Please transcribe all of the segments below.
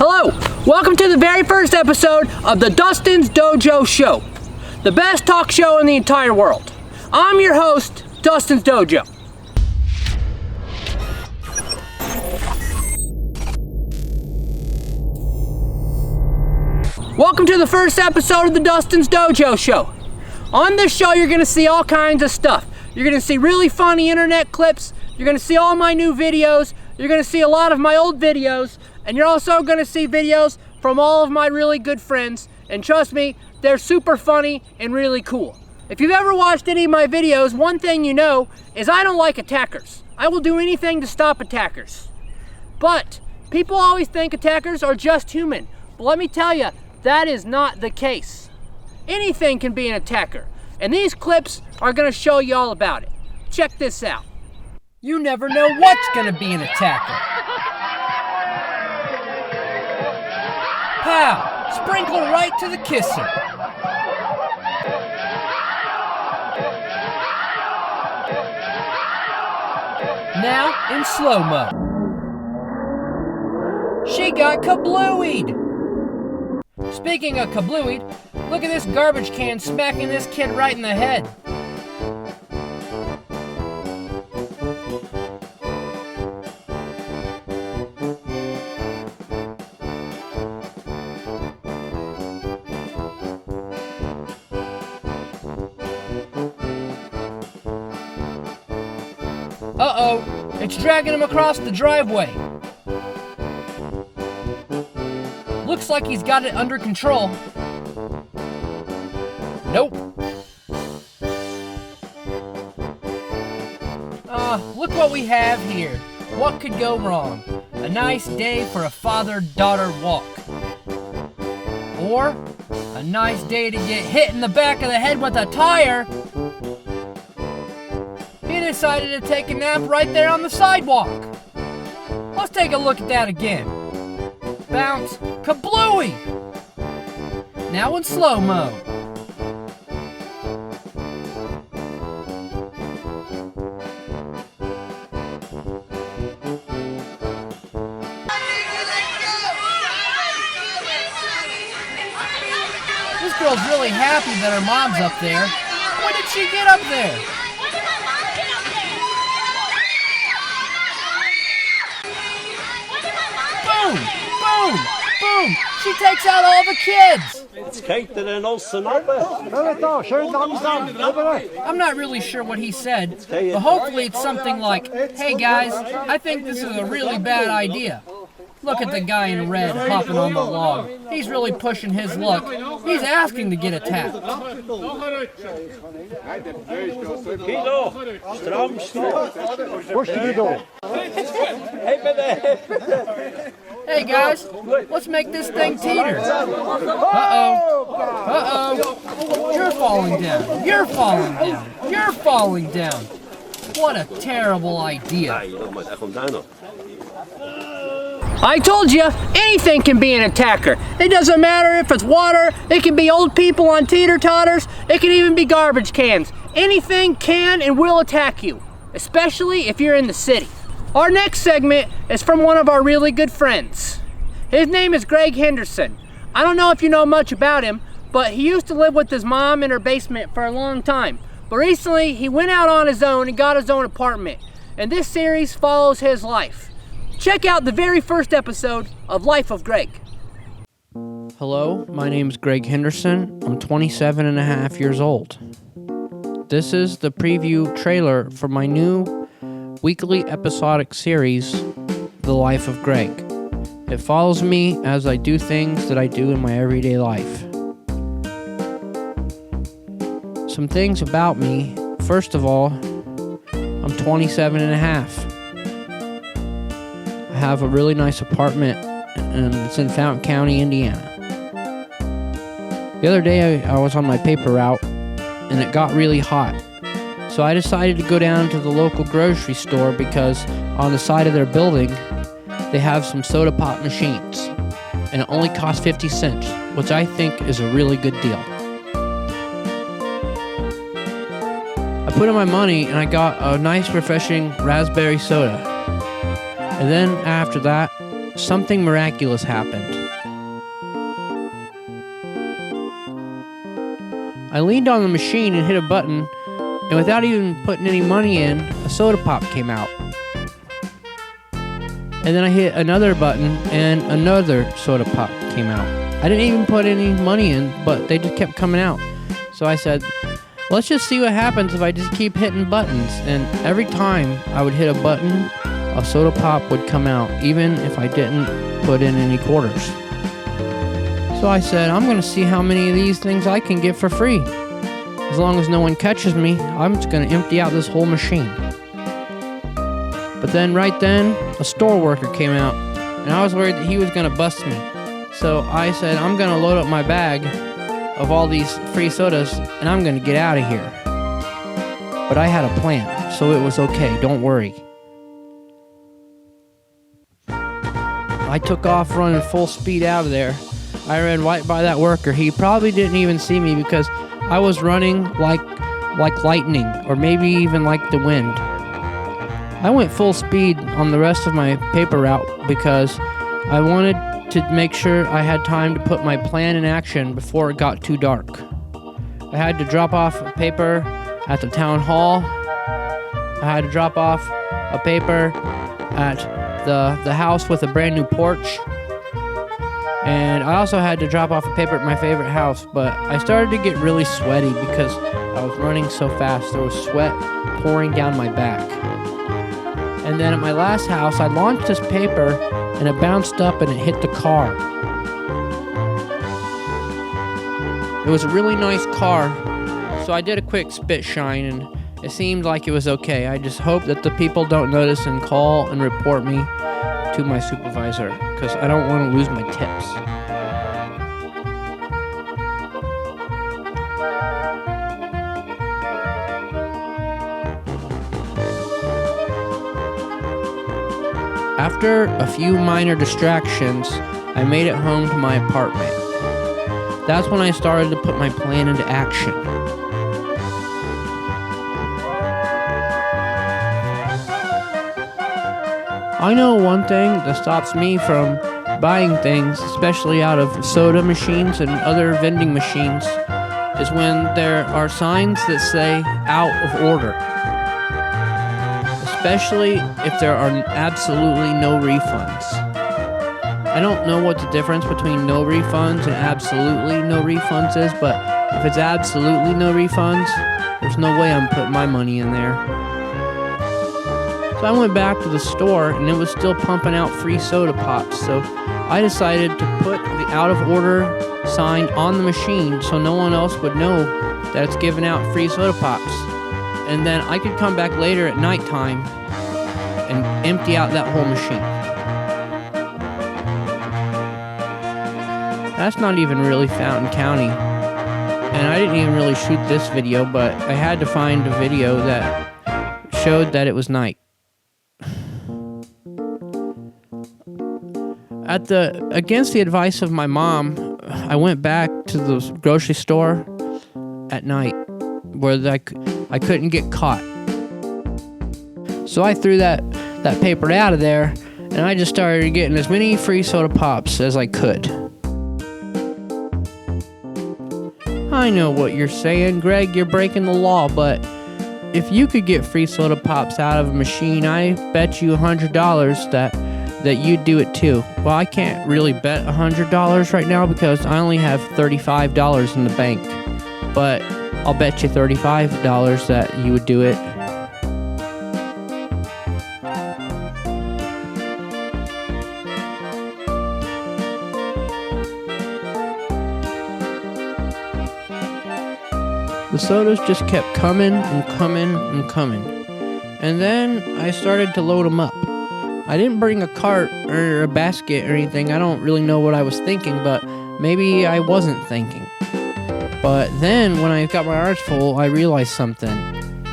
Hello, welcome to the very first episode of the Dustins Dojo Show, the best talk show in the entire world. I'm your host, Dustins Dojo. Welcome to the first episode of the Dustins Dojo Show. On this show, you're going to see all kinds of stuff. You're going to see really funny internet clips. You're going to see all my new videos. You're going to see a lot of my old videos. And you're also going to see videos from all of my really good friends. And trust me, they're super funny and really cool. If you've ever watched any of my videos, one thing you know is I don't like attackers. I will do anything to stop attackers. But people always think attackers are just human. But let me tell you, that is not the case. Anything can be an attacker. And these clips are going to show you all about it. Check this out. You never know what's going to be an attacker. Pow! Sprinkler right to the kisser. Now in slow-mo. She got kablooied. Speaking of kablooied, look at this garbage can smacking this kid right in the head. Uh-oh, it's dragging him across the driveway. Looks like he's got it under control. Nope. Look what we have here. What could go wrong? A nice day for a father-daughter walk. Or a nice day to get hit in the back of the head with a tire. He decided to take a nap right there on the sidewalk. Let's take a look at that again. Bounce, kablooey! Now in slow-mo. This girl's really happy that her mom's up there. When did she get up there? Boom! Boom! Boom! She takes out all the kids! I'm not really sure what he said, but hopefully it's something like, "Hey guys, I think this is a really bad idea. Look at the guy in red hopping on the log. He's really pushing his luck. He's asking to get attacked." Hey guys, let's make this thing teeter. Uh-oh. Uh-oh. You're falling down. You're falling down. You're falling down. What a terrible idea. I told you, anything can be an attacker. It doesn't matter if it's water, it can be old people on teeter-totters, it can even be garbage cans. Anything can and will attack you, especially if you're in the city. Our next segment is from one of our really good friends. His name is Greg Henderson. I don't know if you know much about him, but he used to live with his mom in her basement for a long time. But recently, he went out on his own and got his own apartment. And this series follows his life. Check out the very first episode of Life of Greg. Hello, my name is Greg Henderson. I'm 27 and a half years old. This is the preview trailer for my new weekly episodic series, The Life of Greg. It follows me as I do things that I do in my everyday life. Some things about me. First of all, I'm 27 and a half. I have a really nice apartment, and it's in Fountain County, Indiana. The other day I was on my paper route, and it got really hot. So I decided to go down to the local grocery store because on the side of their building, they have some soda pop machines, and it only costs 50 cents, which I think is a really good deal. I put in my money, and I got a nice, refreshing raspberry soda. And then after that, something miraculous happened. I leaned on the machine and hit a button, and without even putting any money in, a soda pop came out. And then I hit another button, and another soda pop came out. I didn't even put any money in, but they just kept coming out. So I said, let's just see what happens if I just keep hitting buttons. And every time I would hit a button, a soda pop would come out, even if I didn't put in any quarters. So I said, I'm going to see how many of these things I can get for free. As long as no one catches me, I'm just going to empty out this whole machine. But then right then, a store worker came out, and I was worried that he was going to bust me. So I said, I'm going to load up my bag of all these free sodas, and I'm going to get out of here. But I had a plan, so it was okay, don't worry. I took off running full speed out of there. I ran right by that worker. He probably didn't even see me because I was running like lightning, or maybe even like the wind. I went full speed on the rest of my paper route because I wanted to make sure I had time to put my plan in action before it got too dark. I had to drop off a paper at the town hall. I had to drop off a paper at the house with a brand new porch. And I also had to drop off a paper at my favorite house, but I started to get really sweaty because I was running so fast. There was sweat pouring down my back. And then at my last house, I launched this paper, and it bounced up and it hit the car. It was a really nice car, so I did a quick spit shine, and it seemed like it was okay. I just hope that the people don't notice and call and report me to my supervisor, because I don't want to lose my tips. After a few minor distractions, I made it home to my apartment. That's when I started to put my plan into action. I know one thing that stops me from buying things, especially out of soda machines and other vending machines, is when there are signs that say out of order. Especially if there are absolutely no refunds. I don't know what the difference between no refunds and absolutely no refunds is, but if it's absolutely no refunds, there's no way I'm putting my money in there. So I went back to the store, and it was still pumping out free soda pops, so I decided to put the out of order sign on the machine so no one else would know that it's giving out free soda pops. And then I could come back later at nighttime and empty out that whole machine. That's not even really Fountain County. And I didn't even really shoot this video, but I had to find a video that showed that it was night. Against the advice of my mom, I went back to the grocery store at night where I couldn't get caught. So I threw that paper out of there, and I just started getting as many free soda pops as I could. I know what you're saying, Greg, you're breaking the law, but if you could get free soda pops out of a machine, I bet you $100 that you'd do it too. Well, I can't really bet $100 right now because I only have $35 in the bank, but I'll bet you $35 that you would do it. The sodas just kept coming and coming and coming. And then I started to load them up. I didn't bring a cart or a basket or anything. I don't really know what I was thinking, but maybe I wasn't thinking. But then when I got my arms full, I realized something.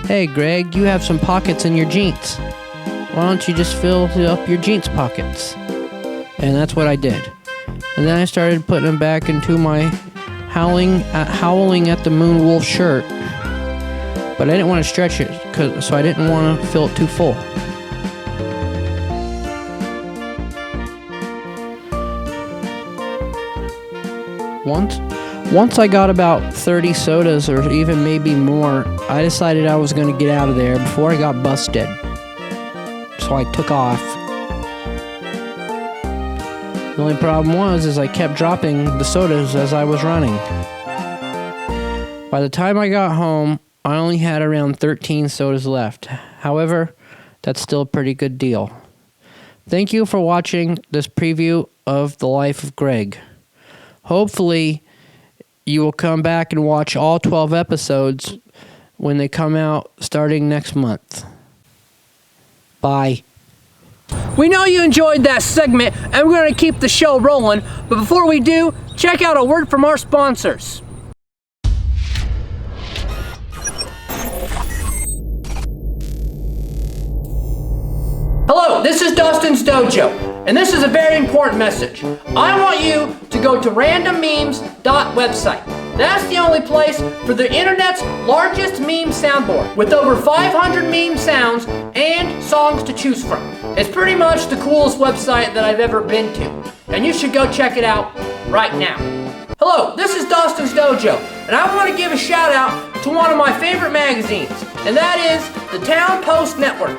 Hey, Greg, you have some pockets in your jeans. Why don't you just fill up your jeans pockets? And that's what I did. And then I started putting them back into my howling at the moon wolf shirt. But I didn't want to stretch it, so I didn't want to fill it too full. Once I got about 30 sodas or even maybe more, I decided I was going to get out of there before I got busted. So I took off. The only problem was I kept dropping the sodas as I was running. By the time I got home, I only had around 13 sodas left. However, that's still a pretty good deal. Thank you for watching this preview of the life of Greg. Hopefully, you will come back and watch all 12 episodes when they come out starting next month. Bye. We know you enjoyed that segment, and we're going to keep the show rolling. But before we do, check out a word from our sponsors. Hello, this is Dustins Dojo, and this is a very important message. I want you to go to randommemes.website. That's the only place for the internet's largest meme soundboard, with over 500 meme sounds and songs to choose from. It's pretty much the coolest website that I've ever been to, and you should go check it out right now. Hello, this is Dustins Dojo, and I want to give a shout out to one of my favorite magazines, and that is the Town Post Network.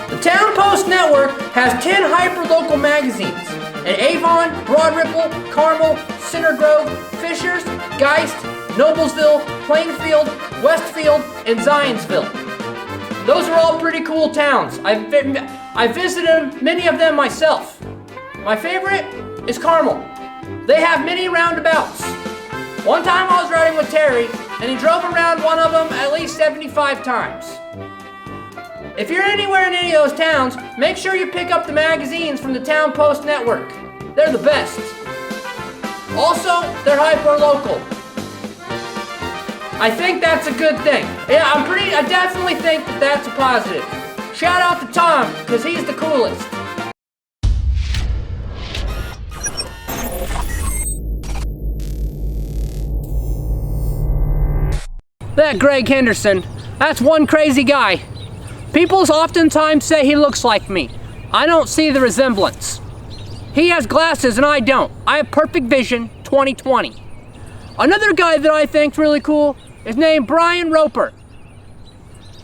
The Town Post Network has 10 hyper-local magazines in Avon, Broad Ripple, Carmel, Center Grove, Fishers, Geist, Noblesville, Plainfield, Westfield, and Zionsville. Those are all pretty cool towns. I visited many of them myself. My favorite is Carmel. They have many roundabouts. One time I was riding with Terry, and he drove around one of them at least 75 times. If you're anywhere in any of those towns, make sure you pick up the magazines from the Town Post Network. They're the best. Also, they're hyper-local. I think that's a good thing. Yeah, I definitely think that that's a positive. Shout out to Tom, because he's the coolest. That Greg Henderson, that's one crazy guy. People oftentimes say he looks like me. I don't see the resemblance. He has glasses and I don't. I have perfect vision, 20/20. Another guy that I think's really cool is named Brian Roper.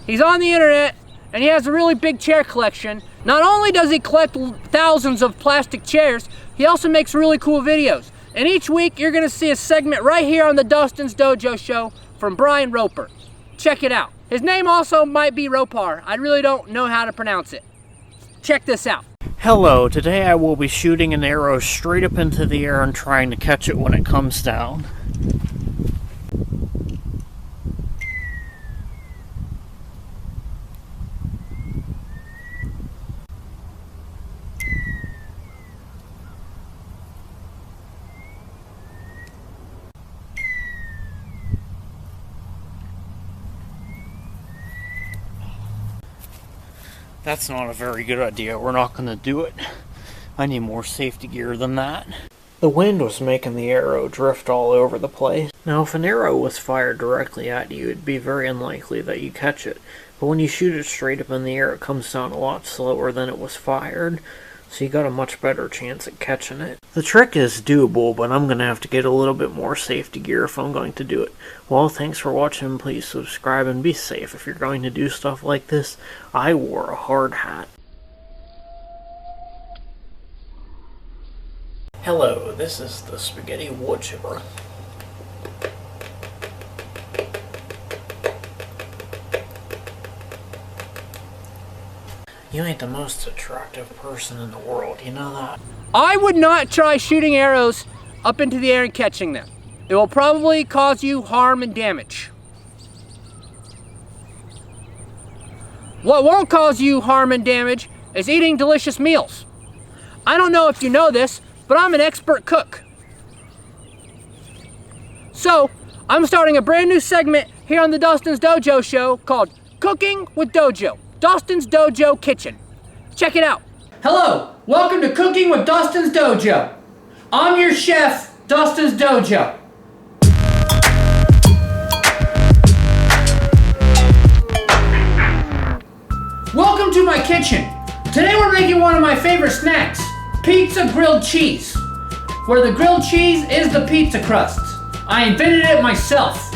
He's on the internet and he has a really big chair collection. Not only does he collect thousands of plastic chairs, he also makes really cool videos. And each week you're gonna see a segment right here on the Dustins Dojo Show from Brian Roper. Check it out. His name also might be Ropar. I really don't know how to pronounce it. Check this out. Hello, today I will be shooting an arrow straight up into the air and trying to catch it when it comes down. That's not a very good idea. We're not going to do it. I need more safety gear than that. The wind was making the arrow drift all over the place. Now, if an arrow was fired directly at you, it'd be very unlikely that you catch it. But when you shoot it straight up in the air, it comes down a lot slower than it was fired. So you got a much better chance at catching it. The trick is doable, but I'm going to have to get a little bit more safety gear if I'm going to do it. Well, thanks for watching. Please subscribe and be safe if you're going to do stuff like this. I wore a hard hat. Hello, this is the spaghetti wood chipper. You ain't the most attractive person in the world, you know that? I would not try shooting arrows up into the air and catching them. It will probably cause you harm and damage. What won't cause you harm and damage is eating delicious meals. I don't know if you know this, but I'm an expert cook. So, I'm starting a brand new segment here on the Dustins Dojo Show called Cooking with Dojo. Dustins Dojo Kitchen. Check it out. Hello, welcome to Cooking with Dustins Dojo. I'm your chef, Dustins Dojo. Welcome to my kitchen. Today we're making one of my favorite snacks, pizza grilled cheese. where the grilled cheese is the pizza crust. I invented it myself.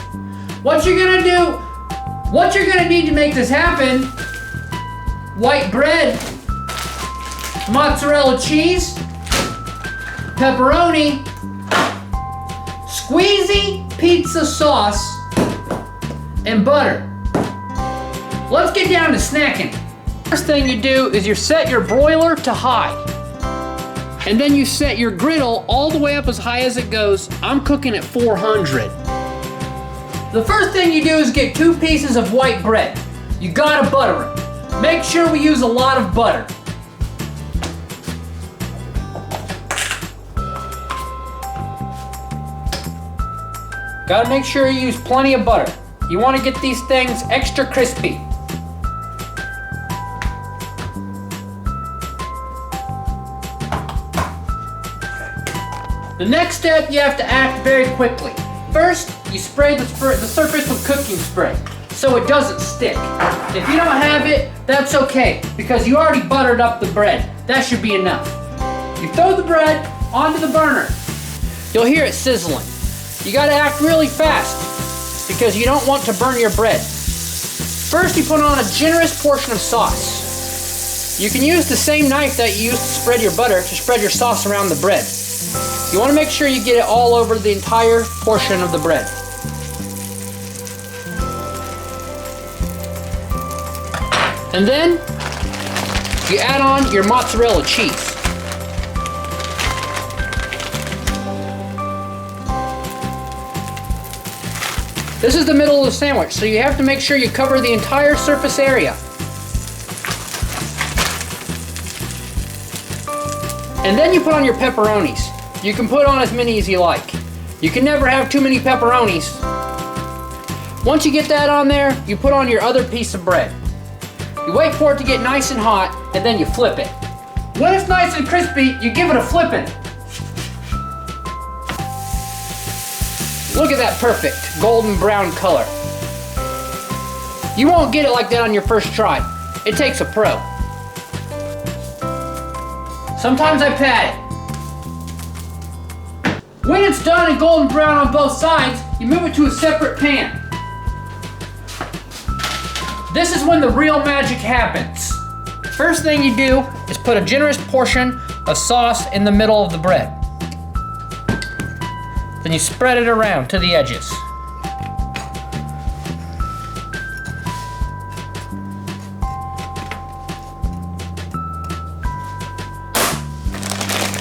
What you're gonna need to make this happen: white bread, mozzarella cheese, pepperoni, squeezy pizza sauce, and butter. Let's get down to snacking. First thing you do is you set your broiler to high. And then you set your griddle all the way up as high as it goes. I'm cooking at 400. The first thing you do is get 2 pieces of white bread. You gotta butter it. Make sure we use a lot of butter. Gotta make sure you use plenty of butter. You wanna get these things extra crispy. The next step, you have to act very quickly. First, you spray the surface with cooking spray so it doesn't stick. If you don't have it, that's okay, because you already buttered up the bread. That should be enough. You throw the bread onto the burner. You'll hear it sizzling. You gotta act really fast because you don't want to burn your bread. First, you put on a generous portion of sauce. You can use the same knife that you used to spread your butter to spread your sauce around the bread. You want to make sure you get it all over the entire portion of the bread. And then you add on your mozzarella cheese. This is the middle of the sandwich, so you have to make sure you cover the entire surface area. And then you put on your pepperonis. You can put on as many as you like. You can never have too many pepperonis. Once you get that on there, you put on your other piece of bread. You wait for it to get nice and hot, and then you flip it. When it's nice and crispy, you give it a flipping. Look at that perfect golden brown color. You won't get it like that on your first try. It takes a pro. Sometimes I pat it. When it's done and golden brown on both sides, you move it to a separate pan. This is when the real magic happens. First thing you do is put a generous portion of sauce in the middle of the bread. Then you spread it around to the edges.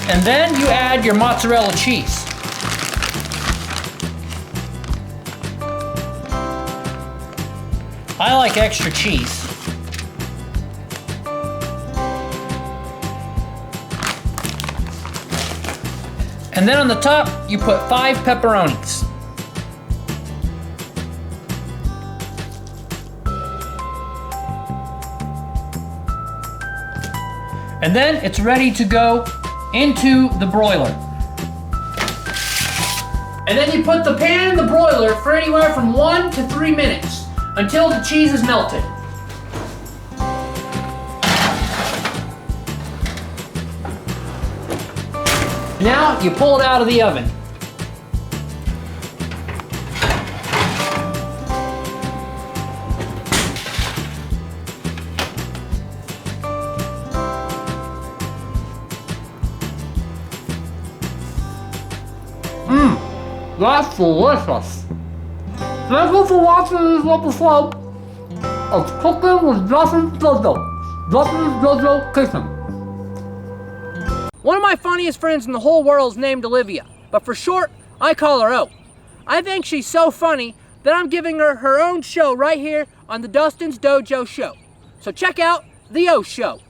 And then you add your mozzarella cheese. I like extra cheese. And then on the top, you put 5 pepperonis. And then it's ready to go into the broiler. And then you put the pan in the broiler for anywhere from 1 to 3 minutes until the cheese is melted. Now you pull it out of the oven. That's delicious. Thank you for watching this episode of Cooking with Dustins Dojo. Dustins Dojo Kitchen. One of my funniest friends in the whole world is named Olivia, but for short, I call her O. I think she's so funny that I'm giving her her own show right here on the Dustins Dojo Show. So check out the O Show.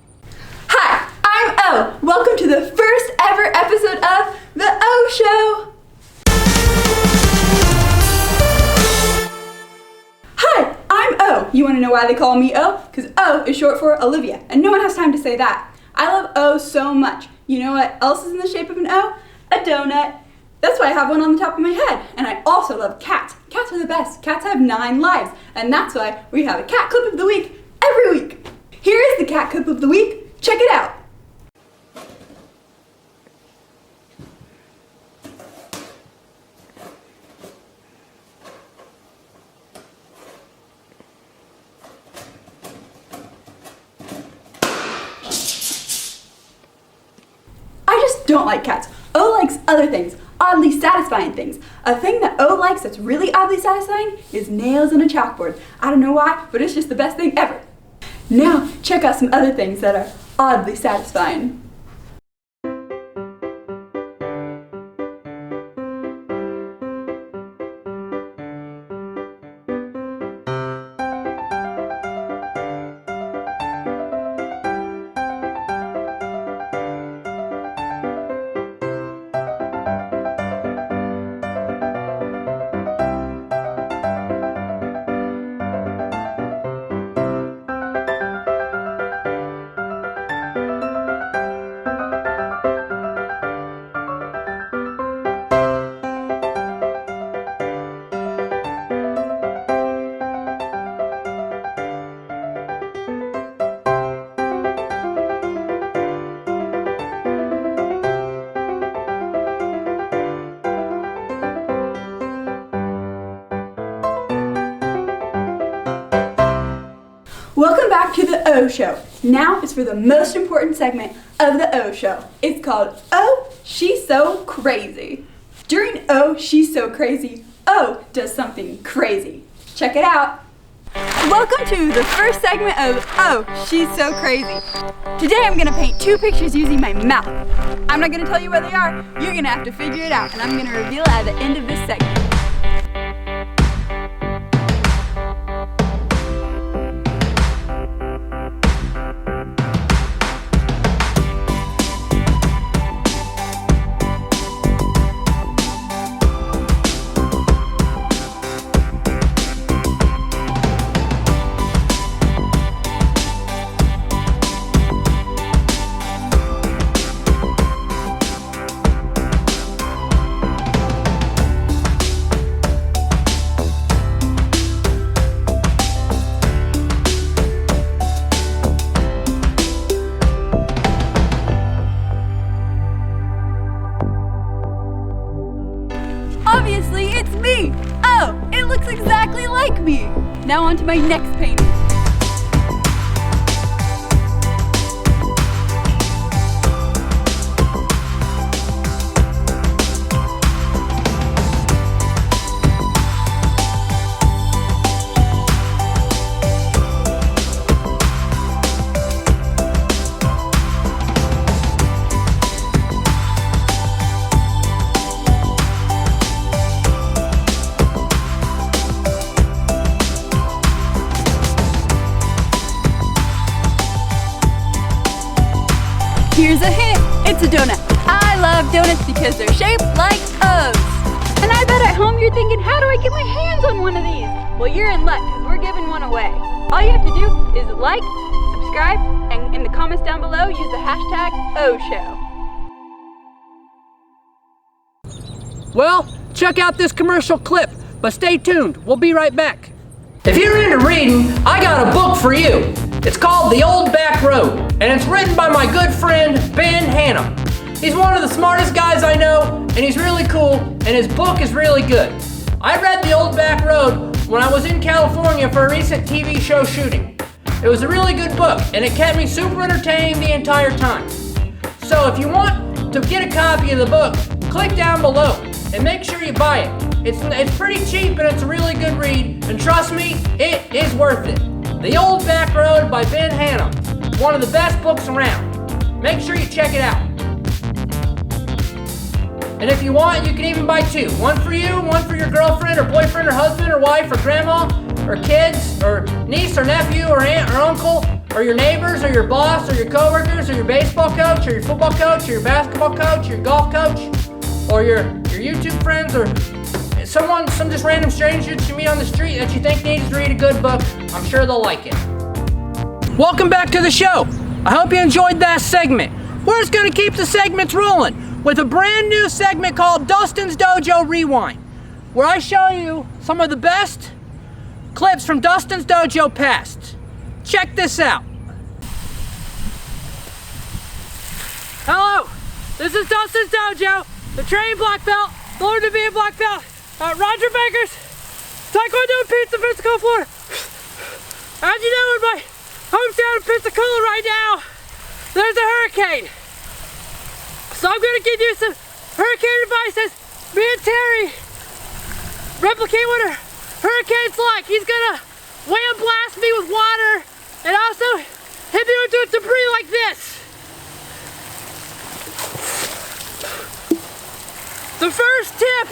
Hi, I'm O. Welcome to the first ever episode of the O Show. Hi, I'm O. You want to know why they call me O? Because O is short for Olivia, and no one has time to say that. I love O so much. You know what else is in the shape of an O? A donut. That's why I have one on the top of my head. And I also love cats. Cats are the best. Cats have 9 lives, and that's why we have a cat clip of the week every week. Here is the cat clip of the week. Check it out. don't like cats. O likes other things, oddly satisfying things. A thing that O likes that's really oddly satisfying is nails on a chalkboard. I don't know why, but it's just the best thing ever. Now, check out some other things that are oddly satisfying. Welcome back to the O Show. Now is for the most important segment of the O Show. It's called Oh, She's So Crazy. During Oh, She's So Crazy, O does something crazy. Check it out. Welcome to the first segment of Oh, She's So Crazy. Today I'm going to paint 2 pictures using my mouth. I'm not going to tell you what they are. You're going to have to figure it out, and I'm going to reveal it at the end of this segment. Obviously, it's me! Oh, it looks exactly like me! Now on to my next painting. Here's a hint, it's a donut. I love donuts because they're shaped like O's. And I bet at home you're thinking, how do I get my hands on one of these? Well, you're in luck because we're giving one away. All you have to do is like, subscribe, and in the comments down below, use the hashtag OShow. Well, check out this commercial clip, but stay tuned. We'll be right back. If you're into reading, I got a book for you. It's called The Old Back Road, and it's written by my good friend, Ben Hannum. He's one of the smartest guys I know, and he's really cool, and his book is really good. I read The Old Back Road when I was in California for a recent TV show shooting. It was a really good book, and it kept me super entertained the entire time. So if you want to get a copy of the book, click down below, and make sure you buy it. It's pretty cheap, and it's a really good read, and trust me, it is worth it. The Old Back Road by Ben Hannum, one of the best books around. Make sure you check it out. And if you want, you can even buy 2. One for you, one for your girlfriend or boyfriend or husband or wife or grandma or kids or niece or nephew or aunt or uncle or your neighbors or your boss or your coworkers or your baseball coach or your football coach or your basketball coach or your golf coach or your YouTube friends or some just random stranger that you meet on the street that you think needs to read a good book. I'm sure they'll like it. Welcome back to the show. I hope you enjoyed that segment. We're just going to keep the segments rolling with a brand new segment called Dustins Dojo Rewind, where I show you some of the best clips from Dustins Dojo past. Check this out. Hello, this is Dustins Dojo, the trained black belt, learned to be a black belt. Roger Baker's Taekwondo in Pizza, Pensacola, Florida. As you know, in my hometown of Pensacola right now, there's a hurricane. So I'm gonna give you some hurricane advice as me and Terry replicate what a hurricane's like. He's gonna wham blast me with water and also hit me with debris like this. The first tip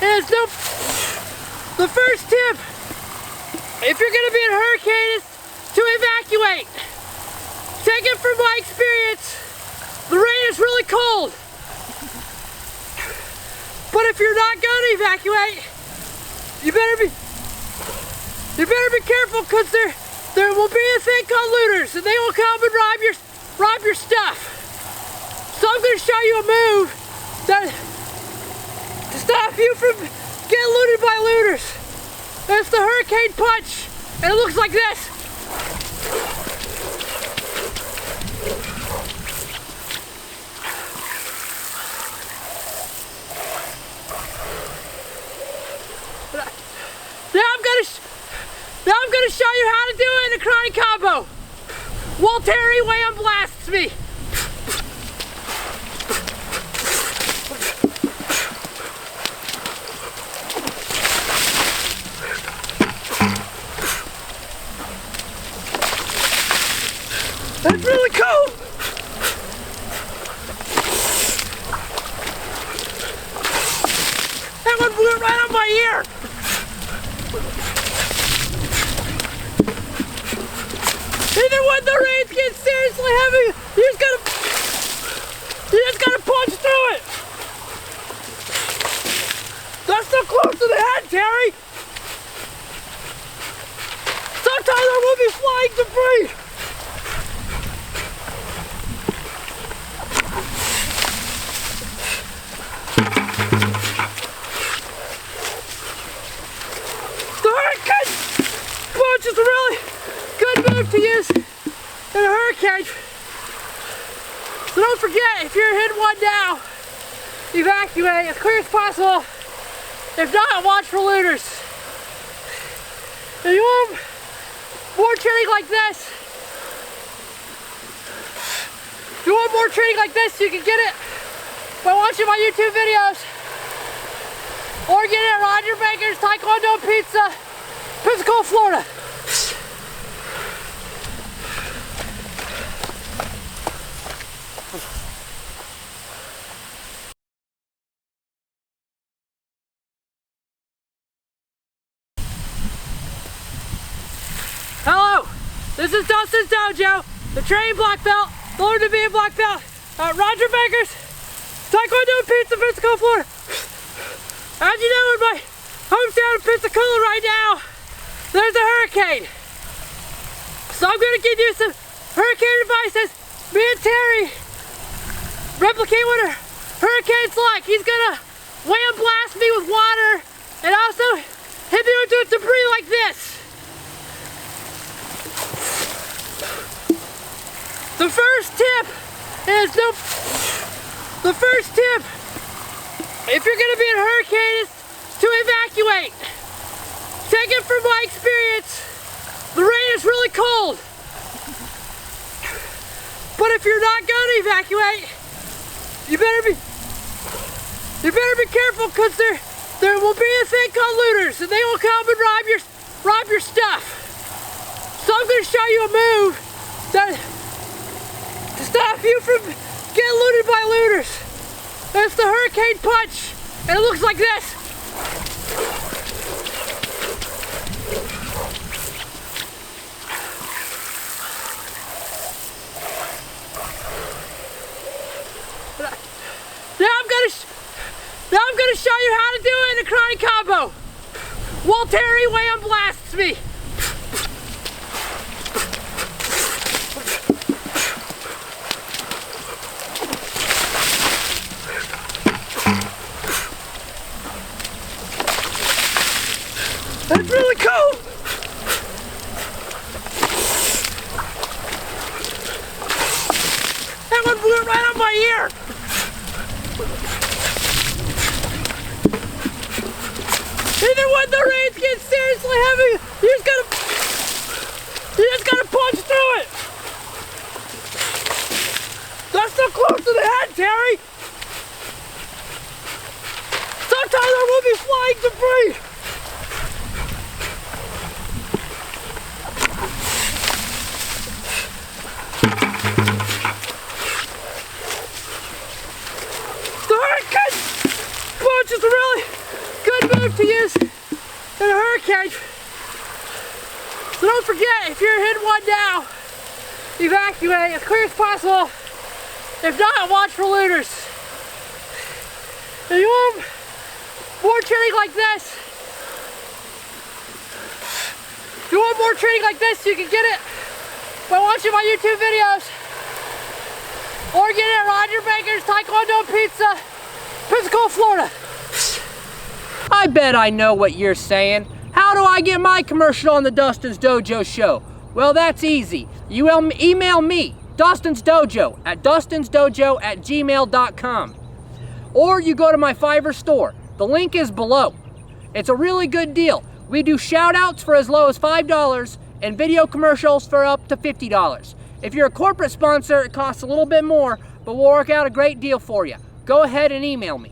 is if you're gonna be in a hurricane, is to evacuate. Take it from my experience, the rain is really cold. But if you're not gonna evacuate, you better be careful, because there will be a thing called looters, and they will come and rob your stuff. So I'm gonna show you a move to stop you from getting looted by looters. It's the hurricane punch, and it looks like this. Now I'm gonna show you how to do it in a karate combo. While Terry wham blasts me. That's really cool. That one blew right on my ear. Even when the rains get seriously heavy, you just gotta punch through it. That's so close to the head, Terry. Sometimes there will be flying debris. The hurricane punch is a really good move to use in a hurricane. So don't forget, if you're hitting one now, evacuate as quick as possible. If not, watch for looters. If you want more training like this, you can get it by watching my YouTube videos, or get it at Roger Baker's Taekwondo Pizza, Pensacola, Florida. Hello, this is Dustins Dojo, the training black belt, learn to be a black belt at Roger Baker's Taekwondo Pizza, Pensacola, Florida. As you know, in my hometown of Pensacola right now, there's a hurricane. So I'm gonna give you some hurricane advice as me and Terry replicate what a hurricane's like. He's gonna wham blast me with water and also hit me with debris like this. The first tip is if you're gonna be in a hurricane, is to evacuate. Take it from my experience, the rain is really cold. But if you're not gonna evacuate, you better be careful, because there will be a thing called looters, and they will come and rob your stuff. So I'm gonna show you a move to stop you from getting looted by looters. It's the hurricane punch, and it looks like this. Now I'm gonna show you how to do it in a karate combo while Terry wham blasts me. That's really cool. That one blew right on my ear. Even when the rains get seriously heavy, you just gotta punch through it. That's so close to the head, Terry. take the break! The hurricane punch is a really good move to use in a hurricane. So don't forget, if you're hitting one now, evacuate as quick as possible. If not, watch for looters. If you want more training like this, you can get it by watching my YouTube videos or get it at Roger Baker's Taekwondo Pizza, Pensacola, Florida. I bet I know what you're saying. How do I get my commercial on the Dustins Dojo show? Well, that's easy. You email me, Dustins Dojo, at dustinsdojo@gmail.com. Or you go to my Fiverr store. The link is below. It's a really good deal. We do shout-outs for as low as $5 and video commercials for up to $50. If you're a corporate sponsor, it costs a little bit more, but we'll work out a great deal for you. Go ahead and email me.